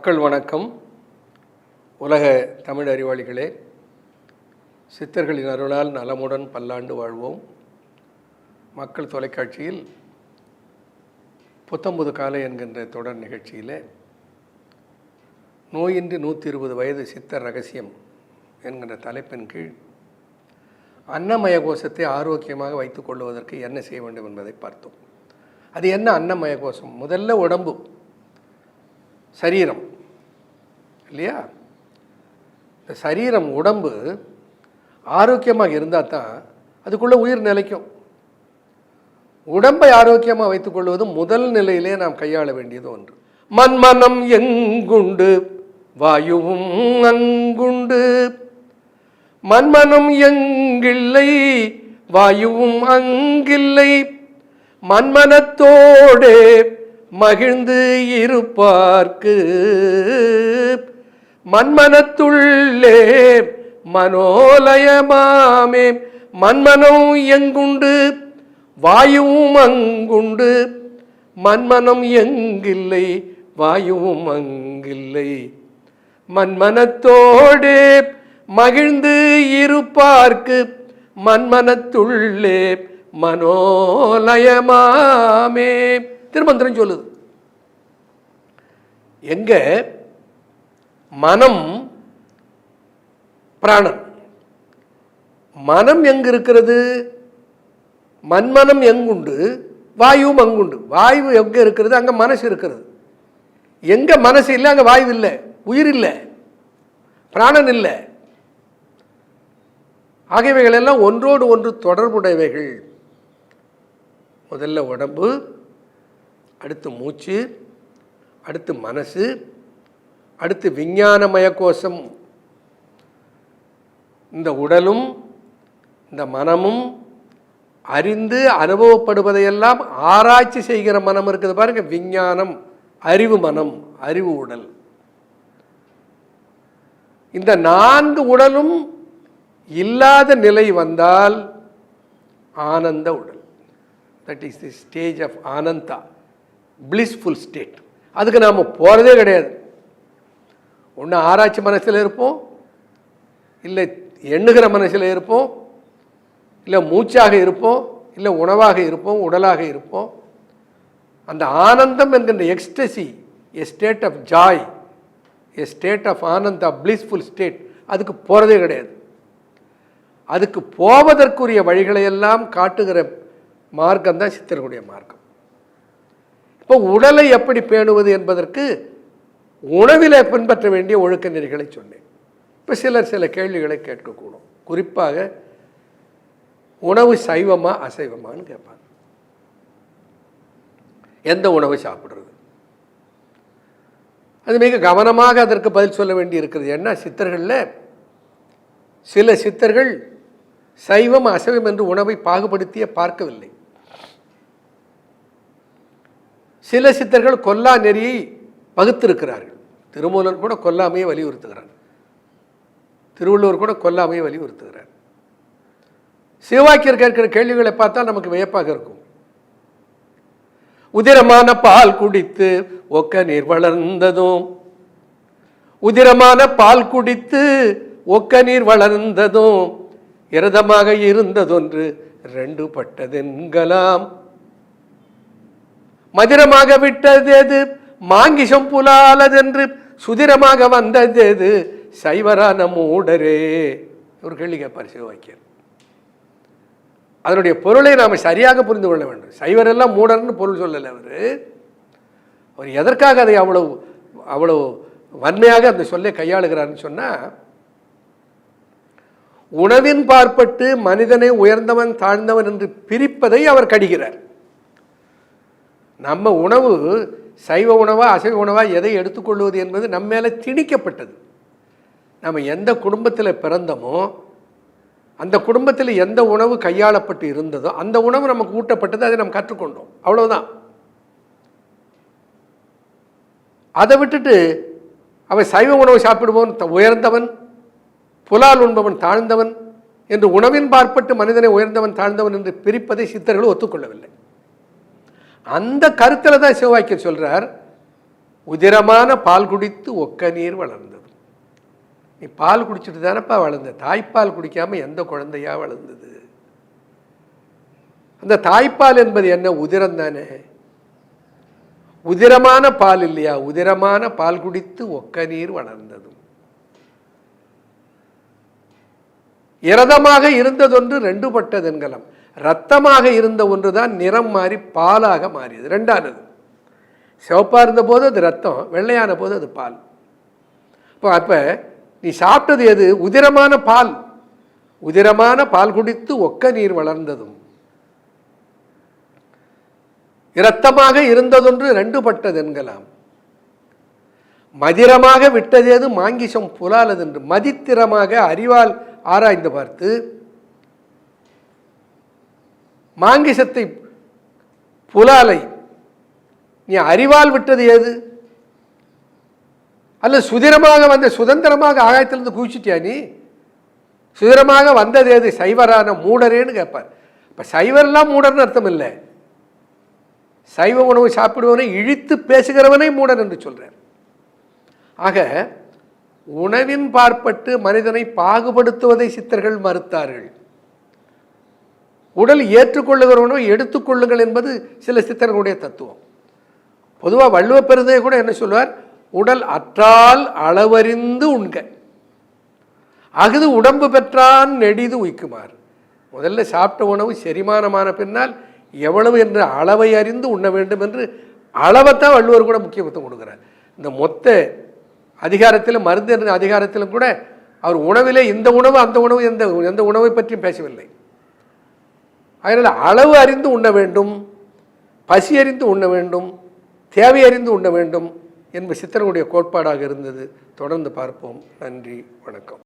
மக்கள் வணக்கம். உலக தமிழ் அறிவாளிகளே, சித்தர்களின் அருளால் நலமுடன் பல்லாண்டு வாழ்வோம். மக்கள் தொலைக்காட்சியில் புத்தம்புது காலை என்கின்ற தொடர் நிகழ்ச்சியில் நோயின்றி 120 வயது சித்தர் ரகசியம் என்கின்ற தலைப்பின் கீழ் அன்னமய கோஷத்தை ஆரோக்கியமாக வைத்துக் கொள்வதற்கு என்ன செய்ய வேண்டும் என்பதை பார்த்தோம். அது என்ன அன்னமய கோஷம்? முதல்ல உடம்பு, சரீரம் இல்லையா? இந்த சரீரம், உடம்பு ஆரோக்கியமாக இருந்தால் தான் அதுக்குள்ளே உயிர் நிலைக்கும். உடம்பை ஆரோக்கியமாக வைத்துக் கொள்வது முதல் நிலையிலே நாம் கையாள வேண்டியது ஒன்று. மன்மனம் எங்குண்டு வாயுவும் அங்குண்டு, மன்மனம் எங்கில்லை வாயுவும் அங்கில்லை, மன்மனத்தோடே மகிழ்ந்து இருப்பார்க்கு மன்மனத்துள்ளே மனோலயமாமே. மன்மனம் எங்குண்டு வாயுவும் அங்குண்டு, மன்மனம் எங்கில்லை வாயுவும் அங்கில்லை, மன்மனத்தோடே மகிழ்ந்து இருப்பார்க்கு மன்மனத்துள்ளே மனோலயமாமே. திருமந்திரம் சொல்லுது. எங்க மனம் பிராணன். மனம் எங்கு இருக்கிறது? மன்மனம் எங்குண்டு வாயுவும் அங்குண்டு. வாயு எங்க இருக்கிறது? அங்க மனசு இருக்கிறது. எங்க மனசு இல்லை அங்க வாயு இல்லை, உயிர் இல்லை, பிராணன் இல்லை. ஆகியவைகள் எல்லாம் ஒன்றோடு ஒன்று தொடர்புடையவைகள். முதல்ல உடம்பு, அடுத்து மூச்சு, அடுத்து மனசு, அடுத்து விஞ்ஞானமய கோஷம். இந்த உடலும் இந்த மனமும் அறிந்து அனுபவப்படுவதையெல்லாம் ஆராய்ச்சி செய்கிற மனம் இருக்குது பாருங்க, விஞ்ஞானம், அறிவு மனம், அறிவு உடல். இந்த 4 உடலும் இல்லாத நிலை வந்தால் ஆனந்த உடல். That is the stage of ananda, blissful state. அதுக்கு நாம் போகிறதே கிடையாது. ஒன்று ஆராய்ச்சி மனசில் இருப்போம், இல்லை எண்ணுகிற மனசில் இருப்போம், இல்லை மூச்சாக இருப்போம், இல்லை உணவாக இருப்போம், உடலாக இருப்போம். அந்த ஆனந்தம் என்கின்ற ecstasy, a state of joy, a state of ananda, blissful state, அதுக்கு போகிறதே கிடையாது. அதுக்கு போவதற்குரிய வழிகளையெல்லாம் காட்டுகிற மார்க்கம் தான் சித்தர்களுடைய மார்க்கம். இப்போ உடலை எப்படி பேணுவது என்பதற்கு உணவில் பின்பற்ற வேண்டிய ஒழுக்க நெறிகளை சொன்னேன். இப்போ சில கேள்விகளை கேட்கக்கூடும். குறிப்பாக உணவு சைவமா அசைவமானு கேட்பாங்க. எந்த உணவு சாப்பிட்றது? அது மிக கவனமாக அதற்கு பதில் சொல்ல வேண்டி இருக்கிறது. ஏன்னா சித்தர்களில் சில சித்தர்கள் சைவம் அசைவம் என்று உணவை பாகுபடுத்திய பார்க்கவில்லை. சில சித்தர்கள் கொல்லா நெறியை வகுத்திருக்கிறார்கள். திருமூலர் கூட கொல்லாமையை வலியுறுத்துகிறார், திருவள்ளுவர் கூட கொல்லாமையை வலியுறுத்துகிறார். சிவவாக்கியர் கேட்கிற கேள்விகளை பார்த்தா நமக்கு வியப்பாக இருக்கும். உதிரமான பால் குடித்து ஒக்க நீர் வளர்ந்ததும், உதிரமான பால் குடித்து ஒக்க நீர் வளர்ந்ததும், இரதமாக இருந்ததொன்று 2 பட்டதென்கலாம், மதுரமாக விட்டது எது மாங்கிசம் புலாலதென்று சுதிரமாக வந்தது எது சைவரான மூடரே. ஒரு கேள்வி கேட்பார் சிவவாக்கியர். அதனுடைய பொருளை நாம் சரியாக புரிந்து கொள்ள வேண்டும். சைவரெல்லாம் மூடர்னு பொருள் சொல்லலை. அவர் எதற்காக அதை அவ்வளவு வன்மையாக அந்த சொல்லை கையாளுகிறார்னு சொன்னால், உணவின் பார்ப்பட்டு மனிதனை உயர்ந்தவன் தாழ்ந்தவன் என்று பிரிப்பதை அவர் கடிகிறார். நம்ம உணவு சைவ உணவா அசைவ உணவா எதை எடுத்துக்கொள்வது என்பது நம்ம மேலே திணிக்கப்பட்டது. நம்ம எந்த குடும்பத்தில் பிறந்தோமோ அந்த குடும்பத்தில் எந்த உணவு கையாளப்பட்டு இருந்ததோ அந்த உணவு நமக்கு ஊட்டப்பட்டது, அதை நம்ம கற்றுக்கொண்டோம், அவ்வளவுதான். அதை விட்டுட்டு அவன் சைவ உணவு சாப்பிடுவோன் உயர்ந்தவன், புலால் உண்பவன் தாழ்ந்தவன் என்று உணவின் பார்ப்பட்டு மனிதனை உயர்ந்தவன் தாழ்ந்தவன் என்று பிரிப்பதை சித்தர்கள் ஒத்துக்கொள்ளவில்லை. அந்த கருத்தில் தான் சிவவாக்கியர் சொல்றார், உதிரமான பால் குடித்து ஒக்க நீர் வளர்ந்தது. நீ பால் குடிச்சிட்டு தானப்பா வளர்ந்த, தாய்ப்பால் குடிக்காம எந்த குழந்தையா வளர்ந்தது? அந்த தாய்ப்பால் என்பது என்ன? உதிரம் தானே. உதிரமான பால் இல்லையா? உதிரமான பால் குடித்து ஒக்க நீர் வளர்ந்ததும். இரதமாக இருந்ததொன்று ரெண்டு பட்டது என்கலாம். இரத்தமாக இருந்த ஒன்றுதான் நிறம் மாறி பாலாக மாறியது. ரெண்டானது சிவப்பா இருந்த போது அது ரத்தம், வெள்ளையான போது அது பால். அப்ப நீ சாப்பிட்டது எது? உதிரமான பால். உதிரமான பால் குடித்து ஒக்க நீர் வளர்ந்ததும். இரத்தமாக இருந்ததொன்று ரெண்டு பட்டது என்கலாம். மதிரமாக விட்டதேது மாங்கிசம் புலாலது என்று. மதித்திரமாக அறிவால் ஆராய்ந்து பார்த்து மாங்கிசத்தை புலாலை நீ அறிவால் விட்டது ஏது? அல்ல சுதிரமாக வந்த சுதந்திரமாக ஆகாயத்திலிருந்து குதிச்சிட்டியா நீ? சுதிரமாக வந்தது ஏது? சைவரான மூடரேன்னு கேட்பார். இப்போ சைவரெல்லாம் மூடர்னு அர்த்தம் இல்லை. சைவ உணவு சாப்பிடுவவனை இழித்து பேசுகிறவனை மூடன் என்று சொல்றார். ஆக உணவின் பார்ப்பட்டு மனிதனை பாகுபடுத்துவதை சித்தர்கள் மறுத்தார்கள். உடல் ஏற்றுக்கொள்ளுகிறவனோ எடுத்துக்கொள்ளுங்கள் என்பது சில சித்தர்களுடைய தத்துவம். பொதுவாக வள்ளுவ பெருந்தை கூட என்ன சொல்வார்? உடல் அற்றால் அளவறிந்து உண்க, அகுது உடம்பு பெற்றான் நெடிது உய்க்குமாறு. முதல்ல சாப்பிட்ட உணவு செரிமானமான பின்னால் எவ்வளவு என்று அளவை அறிந்து உண்ண வேண்டும் என்று அளவைத்தான் வள்ளுவர் கூட முக்கியத்துவம் கொடுக்குறார். இந்த மொத்த அதிகாரத்திலும் மருந்து என்ற அதிகாரத்திலும் கூட அவர் உணவிலே இந்த உணவு அந்த உணவு எந்த உணவை பற்றியும் பேசவில்லை. அதனால் அளவு அறிந்து உண்ண வேண்டும், பசி அறிந்து உண்ண வேண்டும், தேவை அறிந்து உண்ண வேண்டும் என்பது சித்தர்களுடைய கோட்பாடாக இருந்தது. தொடர்ந்து பார்ப்போம். நன்றி, வணக்கம்.